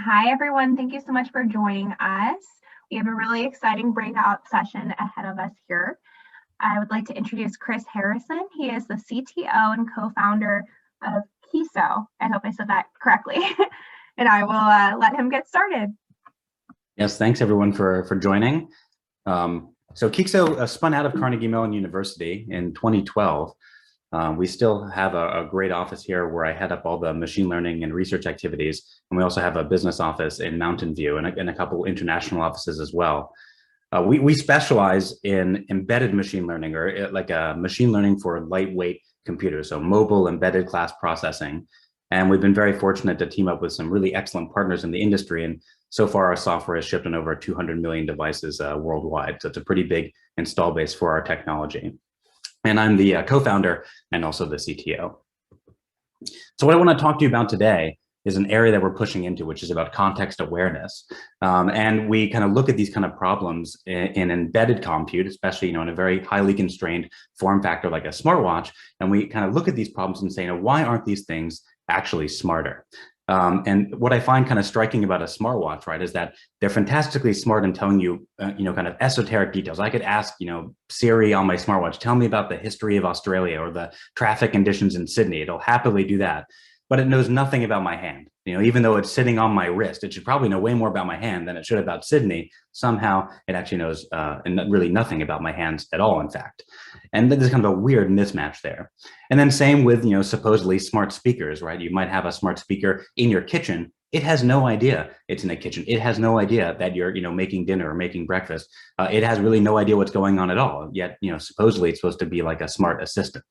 Hi, everyone. Thank you so much for joining us. We have a really exciting breakout session ahead of us here. I would like to introduce Chris Harrison. He is the CTO and co-founder of Qeexo. I hope I said that correctly. And I will let him get started. Yes, thanks everyone for joining. So Qeexo spun out of Carnegie Mellon University in 2012. We still have a great office here where I head up all the machine learning and research activities. And we also have a business office in Mountain View and a couple international offices as well. We specialize in embedded machine learning, or like a machine learning for lightweight computers, so mobile embedded class processing. And we've been very fortunate to team up with some really excellent partners in the industry. And so far, our software has shipped on over 200 million devices worldwide. So it's a pretty big install base for our technology. And I'm the co-founder and also the CTO. So what I want to talk to you about today is an area that we're pushing into, which is about context awareness. And we kind of look at these kind of problems in embedded compute, especially in a very highly constrained form factor like a smartwatch. And we kind of look at these problems and say, why aren't these things actually smarter? And what I find kind of striking about a smartwatch, right, is that they're fantastically smart in telling you, kind of esoteric details. I could ask, Siri on my smartwatch, tell me about the history of Australia or the traffic conditions in Sydney. It'll happily do that, but it knows nothing about my hand. Even though it's sitting on my wrist, it should probably know way more about my hand than it should about Sydney. Somehow it actually knows really nothing about my hands at all, in fact. And there's kind of a weird mismatch there. And then same with, supposedly smart speakers, right? You might have a smart speaker in your kitchen. It has no idea it's in a kitchen. It has no idea that you're, making dinner or making breakfast. It has really no idea what's going on at all. Yet, supposedly it's supposed to be like a smart assistant.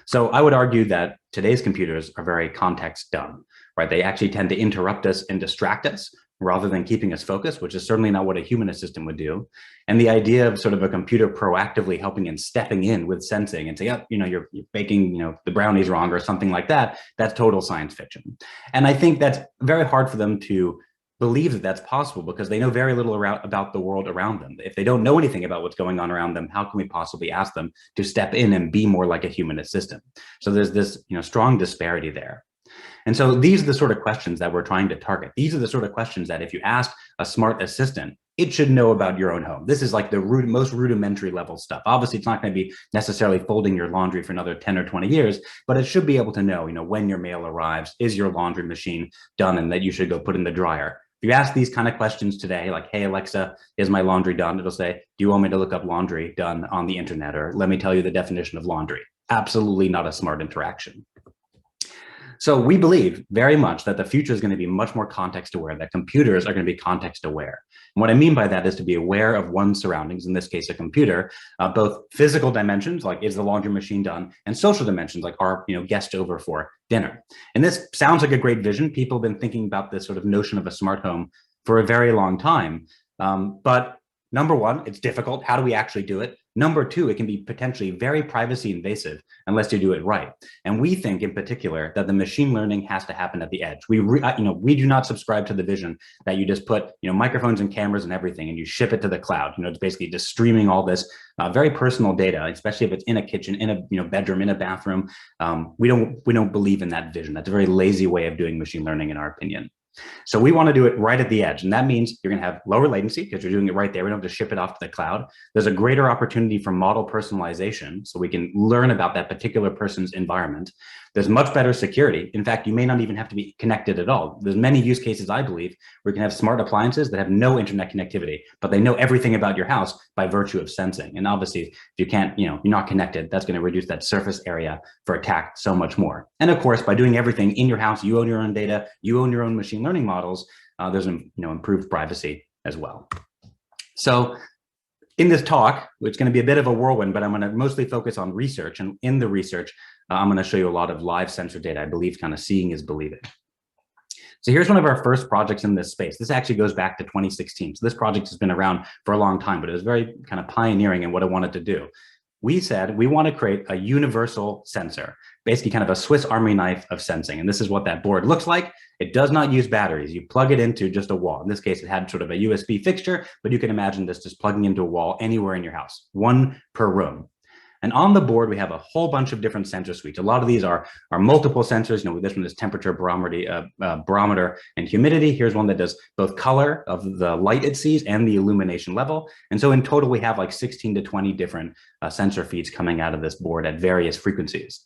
So I would argue that today's computers are very context dumb, right? They actually tend to interrupt us and distract us rather than keeping us focused, which is certainly not what a human assistant would do. And the idea of sort of a computer proactively helping and stepping in with sensing and say, oh, you're baking, the brownies wrong or something like that, that's total science fiction. And I think that's very hard for them to believe that that's possible because they know very little about the world around them. If they don't know anything about what's going on around them, how can we possibly ask them to step in and be more like a human assistant? So there's this, strong disparity there. And so these are the sort of questions that we're trying to target. These are the sort of questions that if you ask a smart assistant, it should know about your own home. This is like the most rudimentary level stuff. Obviously, it's not going to be necessarily folding your laundry for another 10 or 20 years, but it should be able to know, when your mail arrives, is your laundry machine done and that you should go put in the dryer. If you ask these kind of questions today, like, hey, Alexa, is my laundry done? It'll say, do you want me to look up laundry done on the internet? Or let me tell you the definition of laundry. Absolutely not a smart interaction. So we believe very much that the future is going to be much more context aware, that computers are going to be context aware. And what I mean by that is to be aware of one's surroundings, in this case, a computer, both physical dimensions, like is the laundry machine done, and social dimensions, like are guests over for dinner. And this sounds like a great vision. People have been thinking about this sort of notion of a smart home for a very long time. But number one, it's difficult. How do we actually do it? Number two, it can be potentially very privacy invasive unless you do it right. And we think in particular that the machine learning has to happen at the edge. We do not subscribe to the vision that you just put, microphones and cameras and everything and you ship it to the cloud. It's basically just streaming all this very personal data, especially if it's in a kitchen, in a bedroom, in a bathroom. We don't believe in that vision. That's a very lazy way of doing machine learning, in our opinion. So we want to do it right at the edge. And that means you're going to have lower latency because you're doing it right there. We don't have to ship it off to the cloud. There's a greater opportunity for model personalization. So we can learn about that particular person's environment. There's much better security. In fact, you may not even have to be connected at all. There's many use cases, I believe, where you can have smart appliances that have no internet connectivity, but they know everything about your house by virtue of sensing. And obviously, if you can't, you're not connected, that's going to reduce that surface area for attack so much more. And of course, by doing everything in your house, you own your own data, you own your own machine learning models, there's improved privacy as well. So in this talk, it's going to be a bit of a whirlwind, but I'm going to mostly focus on research. And in the research, I'm going to show you a lot of live sensor data. I believe kind of seeing is believing. So here's one of our first projects in this space. This actually goes back to 2016. So this project has been around for a long time, but it was very kind of pioneering in what I wanted to do. We said we want to create a universal sensor, basically kind of a Swiss Army knife of sensing. And this is what that board looks like. It does not use batteries. You plug it into just a wall. In this case, it had sort of a USB fixture, but you can imagine this just plugging into a wall anywhere in your house, one per room. And on the board, we have a whole bunch of different sensor suites. A lot of these are multiple sensors. This one is temperature, barometer, and humidity. Here's one that does both color of the light it sees and the illumination level. And so in total, we have like 16 to 20 different sensor feeds coming out of this board at various frequencies.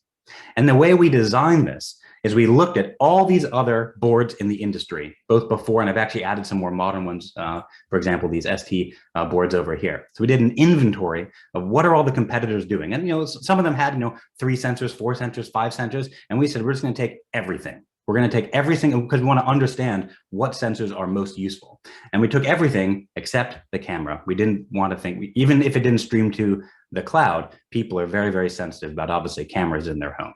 And the way we designed this is we looked at all these other boards in the industry, both before, and I've actually added some more modern ones, for example, these ST boards over here. So we did an inventory of what are all the competitors doing. And, some of them had, 3 sensors, 4 sensors, 5 sensors. And we said, we're just going to take everything. We're going to take everything because we want to understand what sensors are most useful. And we took everything except the camera. We didn't want to think, even if it didn't stream to the cloud, people are very, very sensitive about obviously cameras in their home.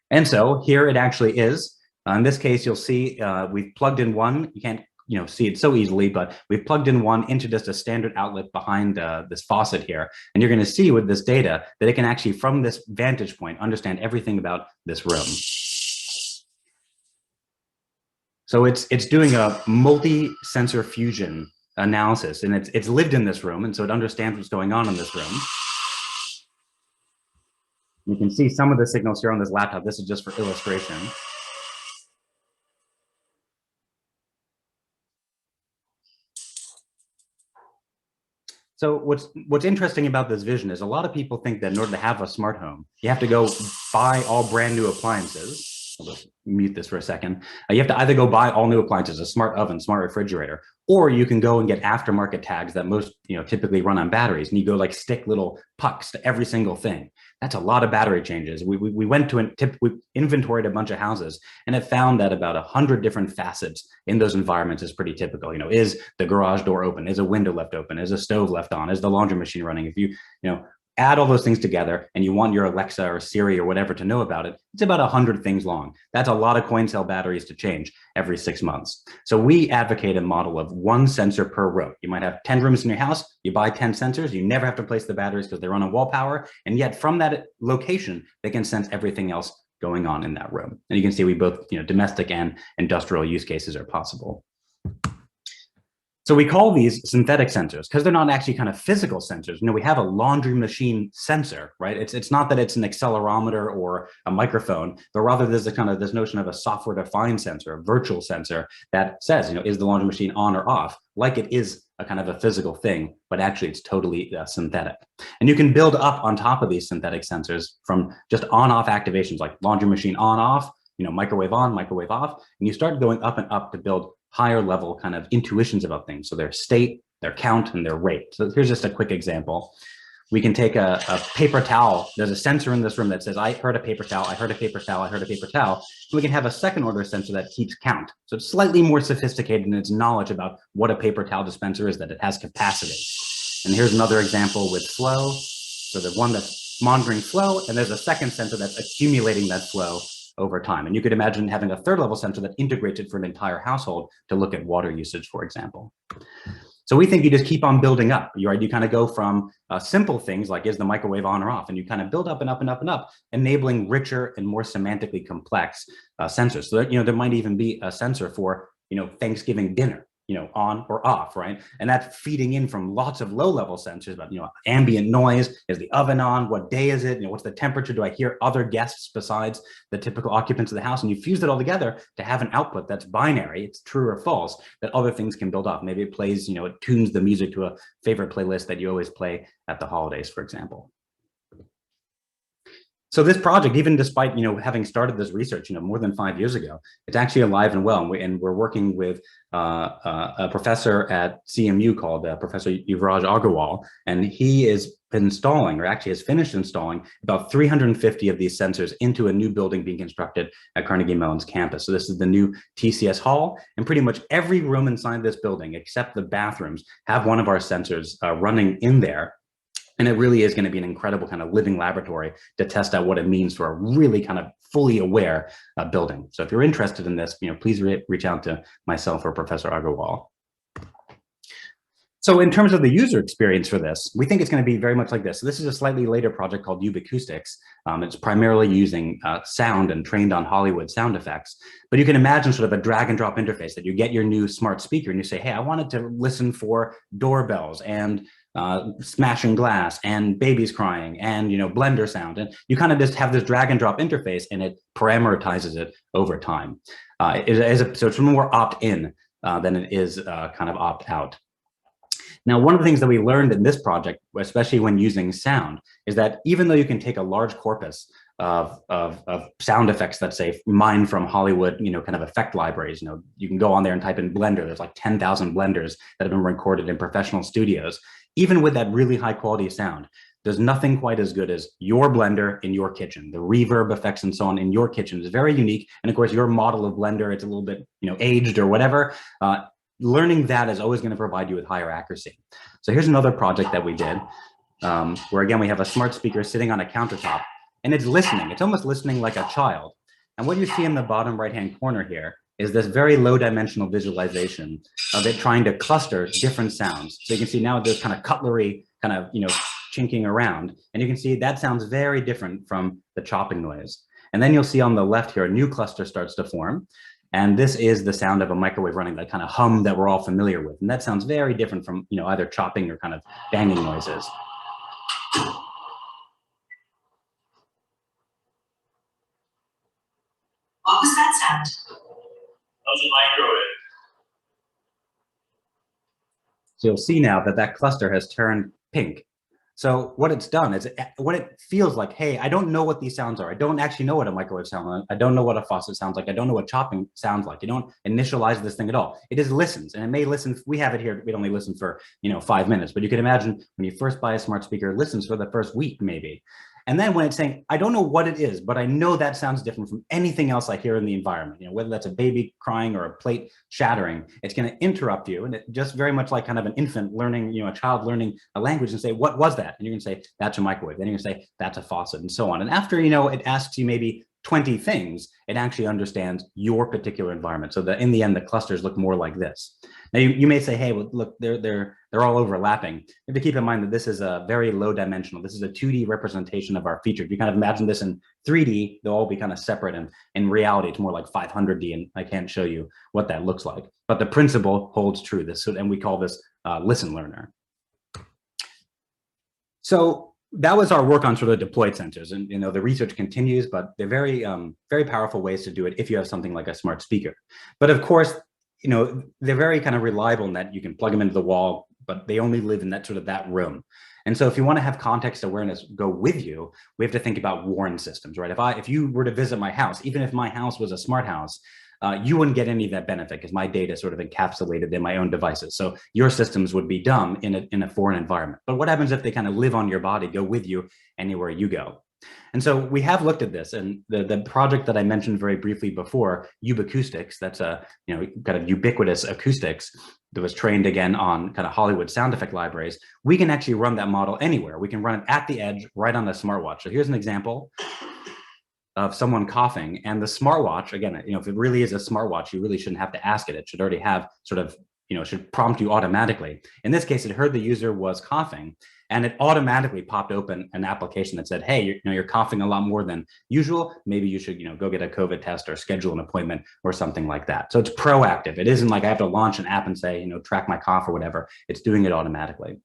And so here it actually is. In this case, you'll see we've plugged in one. You can't see it so easily, but we've plugged in one into just a standard outlet behind this faucet here. And you're going to see with this data that it can actually, from this vantage point, understand everything about this room. So it's doing a multi-sensor fusion analysis, and it's lived in this room, and so it understands what's going on in this room. You can see some of the signals here on this laptop. This is just for illustration. So what's interesting about this vision is a lot of people think that in order to have a smart home, you have to go buy all brand new appliances. I'll just mute this for a second. You have to either go buy all new appliances, a smart oven, smart refrigerator, or you can go and get aftermarket tags that most typically run on batteries, and you go like stick little pucks to every single thing. That's a lot of battery changes. We went to we inventoried a bunch of houses, and it found that about 100 different facets in those environments is pretty typical. Is the garage door open? Is a window left open? Is a stove left on? Is the laundry machine running? If you add all those things together and you want your Alexa or Siri or whatever to know about it, it's about 100 things long. That's a lot of coin cell batteries to change every 6 months. So we advocate a model of 1 sensor per row. You might have 10 rooms in your house, you buy 10 sensors, you never have to replace the batteries because they run on wall power. And yet from that location, they can sense everything else going on in that room. And you can see we both, domestic and industrial use cases are possible. So we call these synthetic sensors because they're not actually kind of physical sensors. We have a laundry machine sensor, right? It's not that it's an accelerometer or a microphone, but rather there's this notion of a software-defined sensor, a virtual sensor that says, is the laundry machine on or off, like it is a kind of a physical thing, but actually it's totally synthetic. And you can build up on top of these synthetic sensors from just on-off activations like laundry machine on-off, microwave on, microwave off, and you start going up and up to build higher level kind of intuitions about things. So their state, their count, and their rate. So here's just a quick example. We can take a paper towel. There's a sensor in this room that says, I heard a paper towel, I heard a paper towel, I heard a paper towel. And we can have a second order sensor that keeps count. So it's slightly more sophisticated in its knowledge about what a paper towel dispenser is, that it has capacity. And here's another example with flow. So the one that's monitoring flow, and there's a second sensor that's accumulating that flow over time. And you could imagine having a third level sensor that integrates it for an entire household to look at water usage, for example. So we think you just keep on building up. You kind of go from simple things like, is the microwave on or off? And you kind of build up and up and up and up, enabling richer and more semantically complex sensors. So that, there might even be a sensor for, Thanksgiving dinner, on or off, right? And that's feeding in from lots of low-level sensors about, ambient noise, is the oven on, what day is it, what's the temperature, do I hear other guests besides the typical occupants of the house? And you fuse it all together to have an output that's binary, it's true or false, that other things can build up. Maybe it plays, it tunes the music to a favorite playlist that you always play at the holidays, for example. So this project, even despite having started this research more than 5 years ago, it's actually alive and well. And we're working with a professor at CMU called Professor Yuvraj Agarwal, and he is installing, or actually has finished installing, about 350 of these sensors into a new building being constructed at Carnegie Mellon's campus. So this is the new TCS hall, and pretty much every room inside this building, except the bathrooms, have one of our sensors running in there. And it really is going to be an incredible kind of living laboratory to test out what it means for a really kind of fully aware building. So if you're interested in this, please reach out to myself or Professor Agarwal. So in terms of the user experience for this, we think it's going to be very much like this. So this is a slightly later project called Acoustics. It's primarily using sound and trained on Hollywood sound effects. But you can imagine sort of a drag and drop interface that you get your new smart speaker and you say, hey, I wanted to listen for doorbells and smashing glass and babies crying and blender sound. And you kind of just have this drag and drop interface and it parameterizes it over time. So it's more opt-in than it is kind of opt-out. Now, one of the things that we learned in this project, especially when using sound, is that even though you can take a large corpus of sound effects, let's say mined from Hollywood, kind of effect libraries, you can go on there and type in Blender. There's like 10,000 blenders that have been recorded in professional studios. Even with that really high quality sound, there's nothing quite as good as your blender in your kitchen. The reverb effects and so on in your kitchen is very unique. And of course, your model of blender, it's a little bit, aged or whatever. Learning that is always going to provide you with higher accuracy. So here's another project that we did, where again, we have a smart speaker sitting on a countertop and it's listening. It's almost listening like a child. And what you see in the bottom right-hand corner here is this very low dimensional visualization of it trying to cluster different sounds. So you can see now there's kind of cutlery kind of, chinking around, and you can see that sounds very different from the chopping noise. And then you'll see on the left here, a new cluster starts to form. And this is the sound of a microwave running, that kind of hum that we're all familiar with. And that sounds very different from, either chopping or kind of banging noises. What was that sound? That was a microwave. So you'll see now that that cluster has turned pink. So what it's done is what it feels like, hey, I don't know what these sounds are. I don't actually know what a microwave sounds like. I don't know what a faucet sounds like. I don't know what chopping sounds like. You don't initialize this thing at all. It just listens, and it may listen. We have it here. We'd only listen for 5 minutes, but you can imagine when you first buy a smart speaker, it listens for the first week maybe. And then when it's saying, I don't know what it is, but I know that sounds different from anything else I hear in the environment, whether that's a baby crying or a plate shattering, it's going to interrupt you. And it just very much like kind of an infant learning, a child learning a language, and say, what was that? And you're going to say, that's a microwave. Then you're going to say, that's a faucet, and so on. And after, it asks you maybe 20 things, it actually understands your particular environment. So that in the end, the clusters look more like this. Now you may say, hey, well, look, they're all overlapping. You have to keep in mind that this is a very low dimensional. This is a 2D representation of our feature. If you kind of imagine this in 3D, they'll all be kind of separate. And in reality, it's more like 500D, and I can't show you what that looks like. But the principle holds true. And we call this listen learner. So that was our work on sort of deployed sensors, and the research continues, but they're very, very powerful ways to do it if you have something like a smart speaker. But of course, they're very kind of reliable in that you can plug them into the wall, but they only live in that room. And so if you want to have context awareness go with you, we have to think about warn systems, right? If you were to visit my house, even if my house was a smart house, you wouldn't get any of that benefit because my data is sort of encapsulated in my own devices. So your systems would be dumb in a foreign environment. But what happens if they kind of live on your body, go with you anywhere you go? And so we have looked at this, and the project that I mentioned very briefly before, Acoustics, that's a kind of ubiquitous acoustics that was trained again on kind of Hollywood sound effect libraries. We can actually run that model anywhere. We can run it at the edge, right on the smartwatch. So here's an example of someone coughing, and the smartwatch, again, if it really is a smartwatch, you really shouldn't have to ask it. It should already have sort of, should prompt you automatically. In this case, it heard the user was coughing, and it automatically popped open an application that said, hey, you're coughing a lot more than usual. Maybe you should, go get a COVID test or schedule an appointment or something like that. So it's proactive. It isn't like I have to launch an app and say, track my cough or whatever. It's doing it automatically.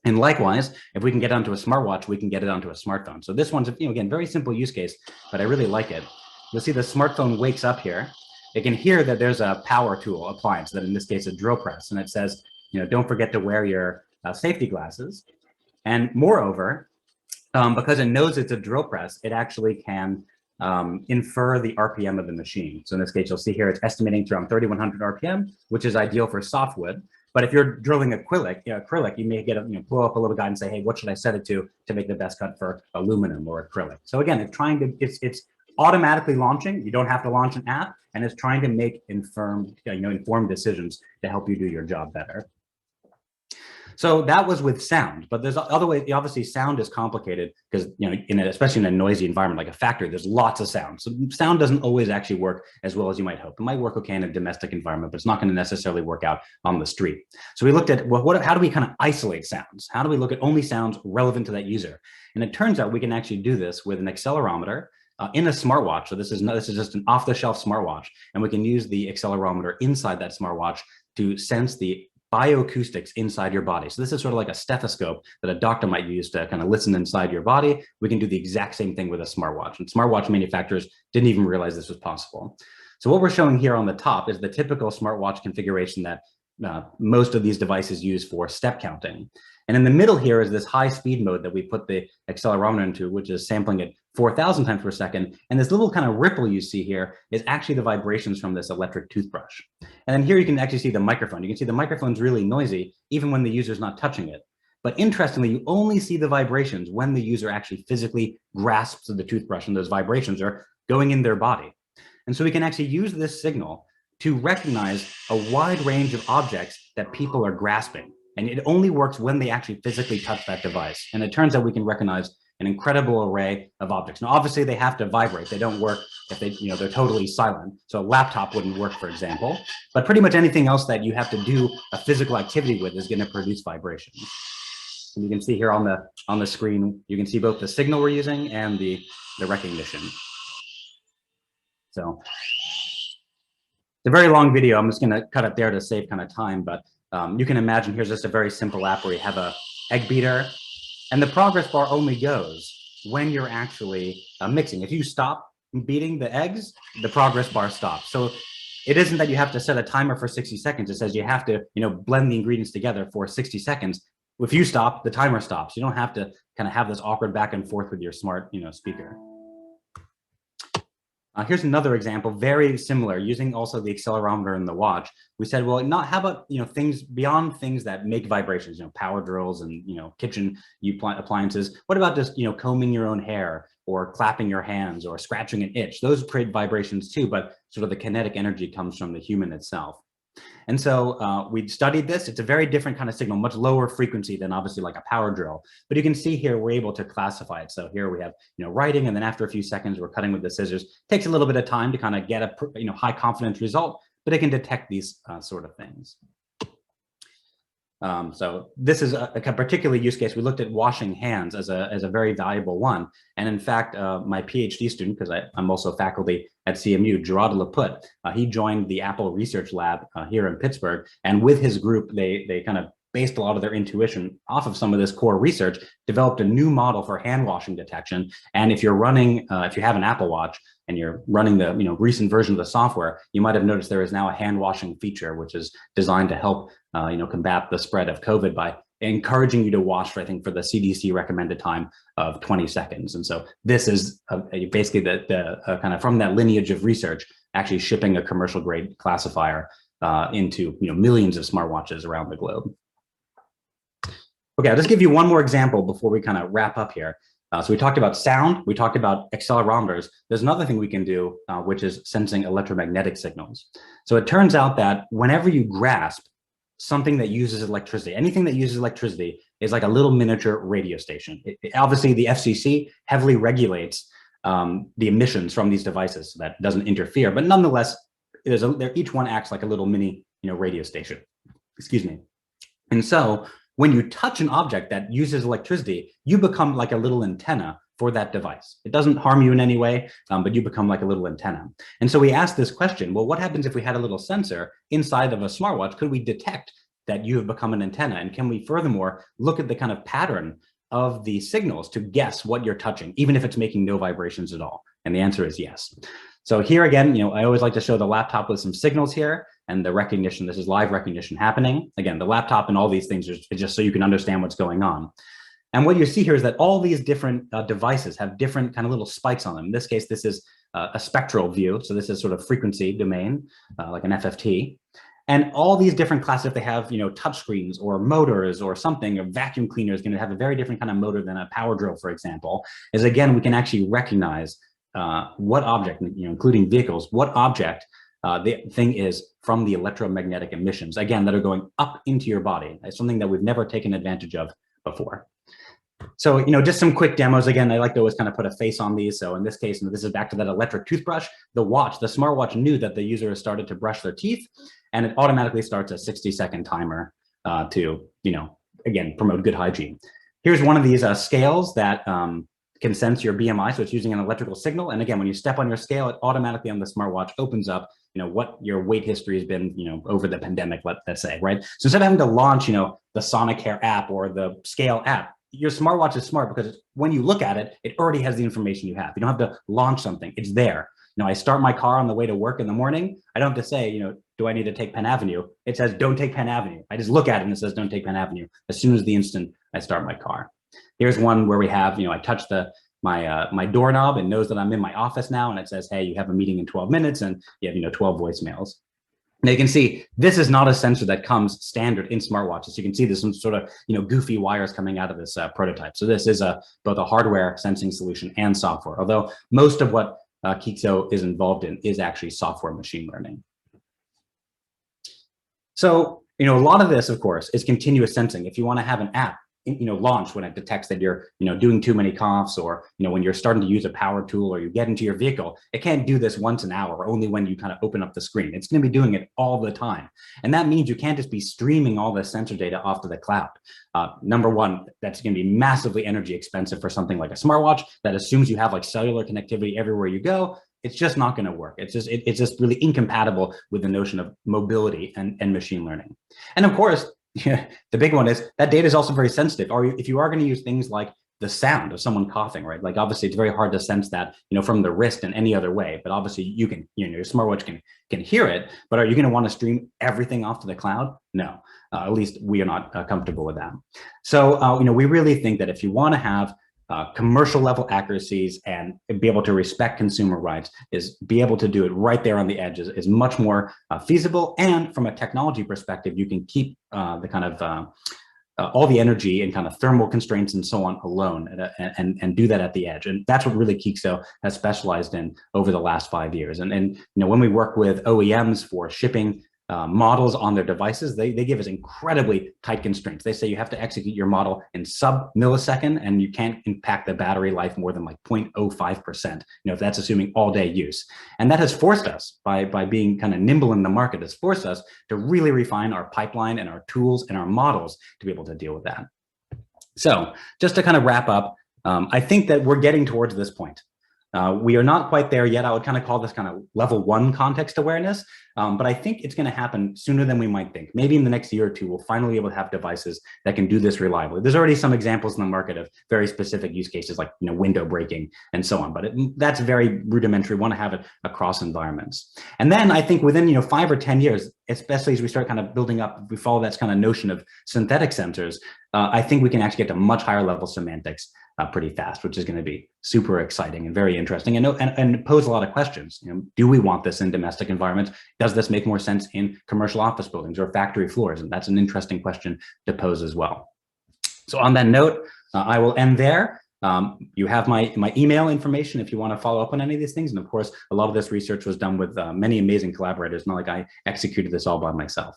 And likewise, if we can get onto a smartwatch, we can get it onto a smartphone. So this one's, again, very simple use case, but I really like it. You'll see the smartphone wakes up here. It can hear that there's a power tool appliance, that in this case, a drill press. And it says, don't forget to wear your safety glasses. And moreover, because it knows it's a drill press, it actually can infer the RPM of the machine. So in this case, you'll see here, it's estimating to around 3,100 RPM, which is ideal for softwood. But if you're drilling acrylic, you may get pull up a little guide and say, hey, what should I set it to make the best cut for aluminum or acrylic? So again, it's automatically launching. You don't have to launch an app, and it's trying to make informed decisions to help you do your job better. So that was with sound, but there's other ways. Obviously, sound is complicated because, especially in a noisy environment like a factory, there's lots of sound. So sound doesn't always actually work as well as you might hope. It might work okay in a domestic environment, but it's not going to necessarily work out on the street. So we looked at how do we kind of isolate sounds? How do we look at only sounds relevant to that user? And it turns out we can actually do this with an accelerometer in a smartwatch. So this is just an off-the-shelf smartwatch, and we can use the accelerometer inside that smartwatch to sense the bioacoustics inside your body. So this is sort of like a stethoscope that a doctor might use to kind of listen inside your body. We can do the exact same thing with a smartwatch, and smartwatch manufacturers didn't even realize this was possible. So what we're showing here on the top is the typical smartwatch configuration that most of these devices use for step counting. And in the middle here is this high speed mode that we put the accelerometer into, which is sampling at 4,000 times per second. And this little kind of ripple you see here is actually the vibrations from this electric toothbrush. And then here you can actually see the microphone. You can see the microphone's really noisy, even when the user's not touching it. But interestingly, you only see the vibrations when the user actually physically grasps the toothbrush, and those vibrations are going in their body. And so we can actually use this signal to recognize a wide range of objects that people are grasping. And it only works when they actually physically touch that device. And it turns out we can recognize an incredible array of objects. Now, obviously they have to vibrate. They don't work if they're totally silent. So a laptop wouldn't work, for example, but pretty much anything else that you have to do a physical activity with is going to produce vibrations. And you can see here on the screen, you can see both the signal we're using and the recognition. So it's a very long video. I'm just going to cut it there to save kind of time, but you can imagine here's just a very simple app where you have a egg beater, and the progress bar only goes when you're actually mixing. If you stop beating the eggs, the progress bar stops. So it isn't that you have to set a timer for 60 seconds. It says you have to, blend the ingredients together for 60 seconds. If you stop, the timer stops. You don't have to kind of have this awkward back and forth with your smart, speaker. Here's another example, very similar, using also the accelerometer in the watch. We said, well, how about things beyond things that make vibrations, power drills and kitchen appliances. What about just combing your own hair or clapping your hands or scratching an itch? Those create vibrations too, but sort of the kinetic energy comes from the human itself. And so we studied this. It's a very different kind of signal, much lower frequency than obviously like a power drill. But you can see here, we're able to classify it. So here we have, writing, and then after a few seconds, we're cutting with the scissors. It takes a little bit of time to kind of get a, high confidence result, but it can detect these sort of things. So this is a particular use case. We looked at washing hands as a very valuable one. And in fact, my PhD student, because I'm also faculty at CMU, Gerard Laput, he joined the Apple Research Lab here in Pittsburgh. And with his group, they kind of based a lot of their intuition off of some of this core research, developed a new model for hand washing detection. And if you're running, if you have an Apple Watch and you're running the recent version of the software, you might have noticed there is now a hand washing feature, which is designed to help combat the spread of COVID by encouraging you to wash, I think, for the CDC recommended time of 20 seconds. And so this is basically the kind of from that lineage of research, actually shipping a commercial grade classifier into millions of smartwatches around the globe. Okay, I'll just give you one more example before we kind of wrap up here. So we talked about sound, we talked about accelerometers. There's another thing we can do, which is sensing electromagnetic signals. So it turns out that whenever you grasp something that uses electricity, anything that uses electricity is like a little miniature radio station. Obviously, the FCC heavily regulates the emissions from these devices so that doesn't interfere, but nonetheless, each one acts like a little mini radio station. Excuse me. And so when you touch an object that uses electricity, you become like a little antenna for that device. It doesn't harm you in any way, but you become like a little antenna. And so we asked this question, well, what happens if we had a little sensor inside of a smartwatch? Could we detect that you have become an antenna? And can we furthermore look at the kind of pattern of the signals to guess what you're touching, even if it's making no vibrations at all? And the answer is yes. So here again, I always like to show the laptop with some signals here and the recognition. This is live recognition happening. Again, the laptop and all these things is just so you can understand what's going on. And what you see here is that all these different devices have different kind of little spikes on them. In this case, this is a spectral view. So this is sort of frequency domain, like an FFT. And all these different classes, if they have, touch screens or motors or something, a vacuum cleaner is going to have a very different kind of motor than a power drill, for example, is again, we can actually recognize what object, including vehicles, what object The thing is from the electromagnetic emissions, again, that are going up into your body. It's something that we've never taken advantage of before. So, just some quick demos. Again, I like to always kind of put a face on these. So in this case, this is back to that electric toothbrush. The smartwatch knew that the user has started to brush their teeth, and it automatically starts a 60-second timer to, again, promote good hygiene. Here's one of these scales that can sense your BMI. So it's using an electrical signal. And again, when you step on your scale, it automatically on the smartwatch opens up, what your weight history has been, over the pandemic, let's say, right? So instead of having to launch, the Sonic Hair app or the Scale app, your smartwatch is smart because when you look at it, it already has the information you have. You don't have to launch something. It's there. I start my car on the way to work in the morning. I don't have to say, do I need to take Penn Avenue? It says, don't take Penn Avenue. I just look at it and it says, don't take Penn Avenue as soon as the instant I start my car. Here's one where we have, I touch my doorknob and knows that I'm in my office now. And it says, hey, you have a meeting in 12 minutes and you have, 12 voicemails. Now you can see this is not a sensor that comes standard in smartwatches. You can see there's some sort of goofy wires coming out of this prototype. So this is both a hardware sensing solution and software, although most of what Qeexo is involved in is actually software machine learning. So a lot of this, of course, is continuous sensing. If you want to have an app launch when it detects that you're, doing too many coughs, or, when you're starting to use a power tool or you get into your vehicle, it can't do this once an hour, only when you kind of open up the screen. It's going to be doing it all the time. And that means you can't just be streaming all this sensor data off to the cloud. Number one, that's going to be massively energy expensive for something like a smartwatch that assumes you have like cellular connectivity everywhere you go. It's just not going to work. It's just really incompatible with the notion of mobility and machine learning. And of course, the big one is that data is also very sensitive. Or if you are going to use things like the sound of someone coughing, right? Like obviously it's very hard to sense that, from the wrist in any other way, but obviously you can, your smartwatch can hear it, but are you going to want to stream everything off to the cloud? No, at least we are not comfortable with that. So, we really think that if you want to have commercial level accuracies and be able to respect consumer rights, is be able to do it right there on the edge is much more feasible. And from a technology perspective, you can keep the kind of all the energy and kind of thermal constraints and so on alone, and do that at the edge. And that's what really Qeexo has specialized in over the last 5 years. And when we work with OEMs for shipping models on their devices, they give us incredibly tight constraints. They say you have to execute your model in sub-millisecond, and you can't impact the battery life more than like 0.05%, if that's assuming all day use. And that has forced us, by being kind of nimble in the market, has forced us to really refine our pipeline and our tools and our models to be able to deal with that. So just to kind of wrap up, I think that we're getting towards this point. We are not quite there yet. I would kind of call this kind of level 1 context awareness, but I think it's going to happen sooner than we might think. Maybe in the next year or two, we'll finally be able to have devices that can do this reliably. There's already some examples in the market of very specific use cases like window breaking and so on, but that's very rudimentary. We want to have it across environments. And then I think within 5 or 10 years, especially as we start kind of building up, we follow that kind of notion of synthetic sensors, I think we can actually get to much higher level semantics pretty fast, which is going to be super exciting and very interesting, and pose a lot of questions. Do we want this in domestic environments? Does this make more sense in commercial office buildings or factory floors? And that's an interesting question to pose as well. So on that note, I will end there. You have my email information if you want to follow up on any of these things. And of course, a lot of this research was done with many amazing collaborators, not like I executed this all by myself.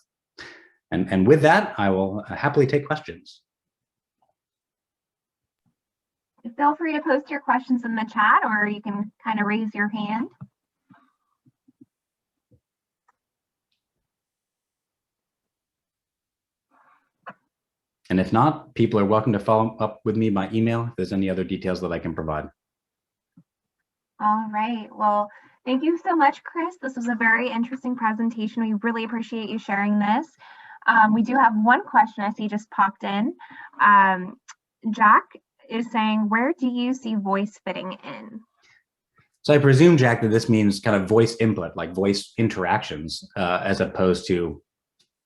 And with that, I will happily take questions. Feel free to post your questions in the chat, or you can kind of raise your hand. And if not, people are welcome to follow up with me by email if there's any other details that I can provide. All right. Well, thank you so much, Chris. This was a very interesting presentation. We really appreciate you sharing this. We do have one question I see just popped in. Jack is saying, where do you see voice fitting in? So I presume, Jack, that this means kind of voice input, like voice interactions, as opposed to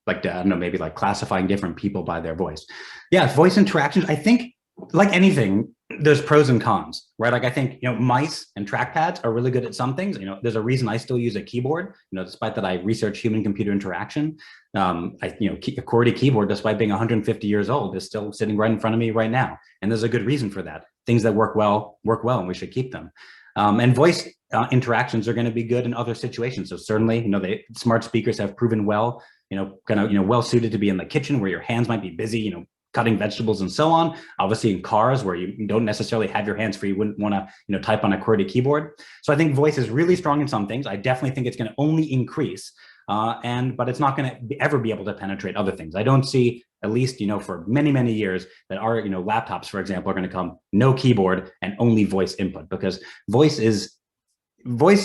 like, I don't know, maybe like classifying different people by their voice. Yeah, voice interactions, I think, like anything, there's pros and cons, right? Like I think, mice and trackpads are really good at some things. There's a reason I still use a keyboard, despite that I research human-computer interaction. A QWERTY keyboard, despite being 150 years old, is still sitting right in front of me right now. And there's a good reason for that. Things that work well, and we should keep them. And voice interactions are going to be good in other situations. So certainly, the smart speakers have proven well, well suited to be in the kitchen where your hands might be busy, cutting vegetables and so on. Obviously in cars where you don't necessarily have your hands free, you wouldn't want to, type on a QWERTY keyboard. So I think voice is really strong in some things. I definitely think it's going to only increase, but it's not going to ever be able to penetrate other things. I don't see, at least, for many, many years, that our, laptops, for example, are going to come no keyboard and only voice input, because voice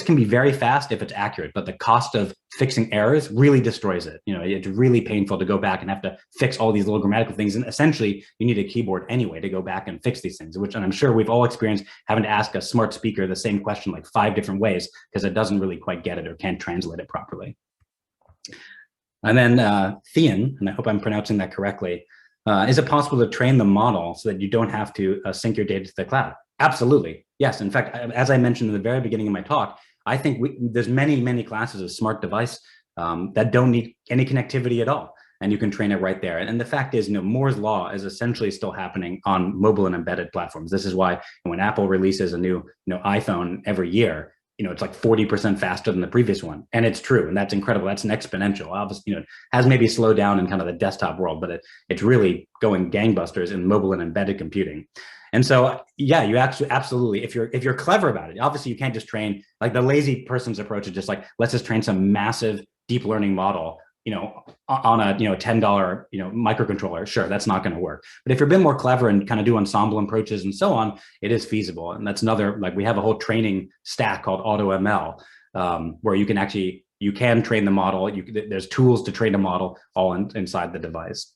can be very fast if it's accurate, but the cost of fixing errors really destroys it. It's really painful to go back and have to fix all these little grammatical things. And essentially, you need a keyboard anyway to go back and fix these things, and I'm sure we've all experienced having to ask a smart speaker the same question like 5 different ways because it doesn't really quite get it or can't translate it properly. And then Thean, and I hope I'm pronouncing that correctly, is it possible to train the model so that you don't have to sync your data to the cloud? Absolutely. Yes. In fact, as I mentioned in the very beginning of my talk, I think there's many, many classes of smart device that don't need any connectivity at all. And you can train it right there. And the fact is, Moore's law is essentially still happening on mobile and embedded platforms. This is why when Apple releases a new iPhone every year, it's like 40% faster than the previous one. And it's true. And that's incredible. That's an exponential. Obviously, it has maybe slowed down in kind of the desktop world, but it's really going gangbusters in mobile and embedded computing. And so, yeah, you actually absolutely, if you're clever about it, obviously you can't just train, like the lazy person's approach is just like, let's just train some massive deep learning model, on a $10 microcontroller. Sure, that's not going to work. But if you're a bit more clever and kind of do ensemble approaches and so on, it is feasible. And that's another, like we have a whole training stack called AutoML, where you can train the model. There's tools to train a model all inside the device.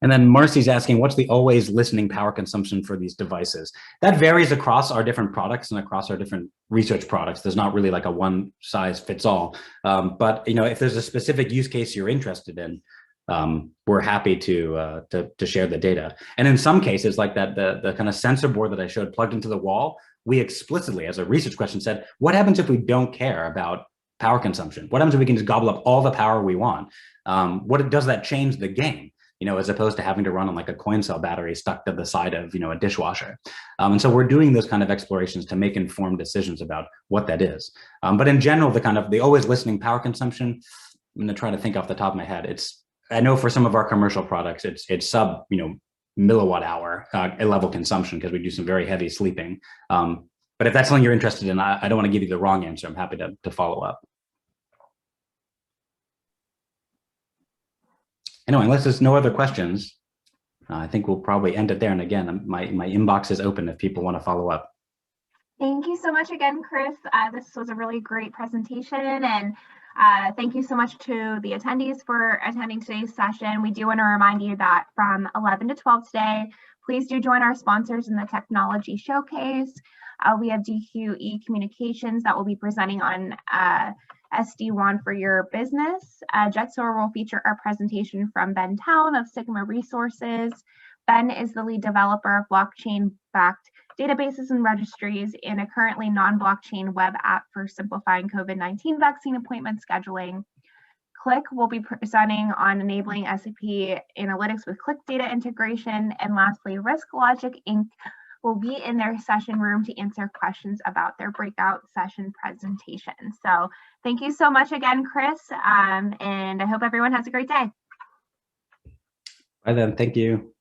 And then Marcy's asking, what's the always listening power consumption for these devices? That varies across our different products and across our different research products. There's not really like a one size fits all. But if there's a specific use case you're interested in, we're happy to share the data. And in some cases, like that, the kind of sensor board that I showed plugged into the wall, we explicitly, as a research question, said, what happens if we don't care about power consumption? What happens if we can just gobble up all the power we want? Does that change the game? As opposed to having to run on like a coin cell battery stuck to the side of, a dishwasher. And so we're doing those kind of explorations to make informed decisions about what that is. But in general, the always listening power consumption, I'm gonna try to think off the top of my head. I know for some of our commercial products, it's sub, milliwatt hour level consumption because we do some very heavy sleeping. But if that's something you're interested in, I don't want to give you the wrong answer. I'm happy to follow up. Anyway, unless there's no other questions, I think we'll probably end it there. And again, my inbox is open if people want to follow up. Thank you so much again, Chris. This was a really great presentation, and thank you so much to the attendees for attending today's session. We do want to remind you that from 11 to 12 today, please do join our sponsors in the technology showcase. We have DQE Communications that will be presenting on SD-WAN for your business. JetSoar will feature our presentation from Ben Town of Sigma Resources. Ben is the lead developer of blockchain-backed databases and registries in a currently non-blockchain web app for simplifying COVID-19 vaccine appointment scheduling. Qlik will be presenting on enabling SAP analytics with Qlik data integration. And lastly, RiskLogic Inc. will be in their session room to answer questions about their breakout session presentation. So thank you so much again, Chris, and I hope everyone has a great day. Bye then, thank you.